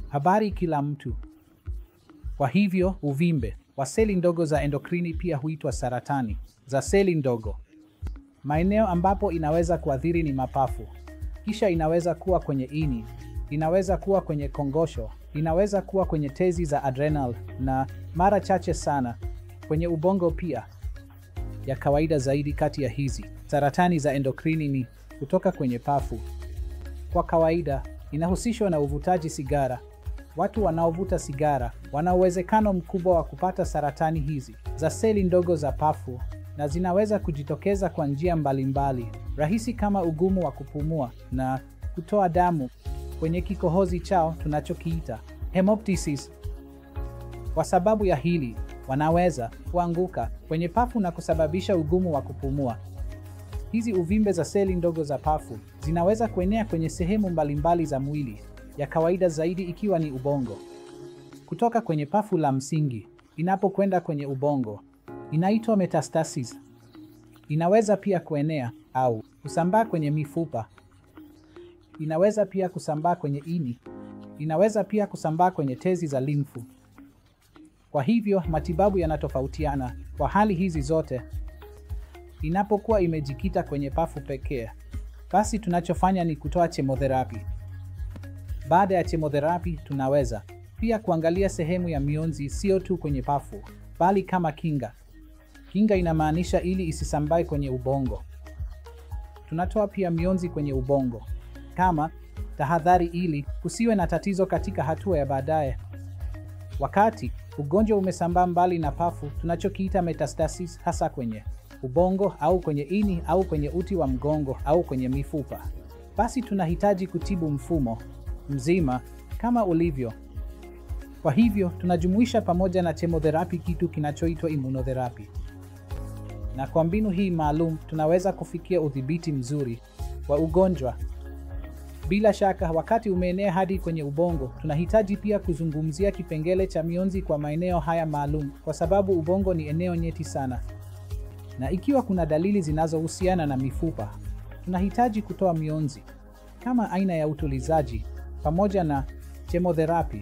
Habari kila mtu. Kwa hivyo, uvimbe wa seli ndogo za endokrini pia huitwa saratani za seli ndogo. Maeneo ambapo inaweza kuathiri ni mapafu. Kisha inaweza kuwa kwenye ini, inaweza kuwa kwenye kongosho, inaweza kuwa kwenye tezi za adrenal na mara chache sana kwenye ubongo pia. Ya kawaida zaidi kati ya hizi saratani za endokrini ni kutoka kwenye pafu. Kwa kawaida, inahusishwa na uvutaji sigara. Watu wanaovuta sigara wana uwezekano mkubwa wa kupata saratani hizi za seli ndogo za pafu, na zinaweza kujitokeza kwa njia mbalimbali, rahisi kama ugumu wa kupumua na kutoa damu kwenye kikohozi chao tunachokiita hemoptysis. Kwa sababu ya hili, wanaweza kuanguka kwenye pafu na kusababisha ugumu wa kupumua. Hizi uvimbe za seli ndogo za pafu zinaweza kuenea kwenye sehemu mbalimbali za mwili, ya kawaida zaidi ikiwa ni ubongo. Kutoka kwenye pafu la msingi inapokwenda kwenye ubongo inaitwa metastasis. Inaweza pia kuenea au kusambaa kwenye mifupa. Inaweza pia kusambaa kwenye ini. Inaweza pia kusambaa kwenye tezi za limfu. Kwa hivyo, matibabu yanatofautiana kwa hali hizi zote. Inapokuwa imejikita kwenye pafu pekee, basi tunachofanya ni kutoa chemotherapy. Baada ya chemotherapy, tunaweza pia kuangalia sehemu ya mionzi, sio tu kwenye pafu, bali kama kinga. Kinga inamaanisha ili isisambae kwenye ubongo. Tunatoa pia mionzi kwenye ubongo kama tahadhari ili kusiwe na tatizo katika hatua ya baadaye. Wakati ugonjwa umesambaa mbali na pafu, tunachokiita metastasis, hasa kwenye ubongo au kwenye ini au kwenye uti wa mgongo au kwenye mifupa, basi tunahitaji kutibu mfumo mzima kama ulivyo. Kwa hivyo, tunajumuisha pamoja na chemotherapy kitu kinachoitwa immunotherapy. Na kwa mbinu hii maalum, tunaweza kufikia udhibiti mzuri wa ugonjwa. Bila shaka, wakati umeenea hadi kwenye ubongo, tunahitaji pia kuzungumzia kipengele cha mionzi kwa maeneo haya maalum, kwa sababu ubongo ni eneo nyeti sana. Na ikiwa kuna dalili zinazohusiana na mifupa, tunahitaji kutoa mionzi kama aina ya utulizaji pamoja na chemotherapy.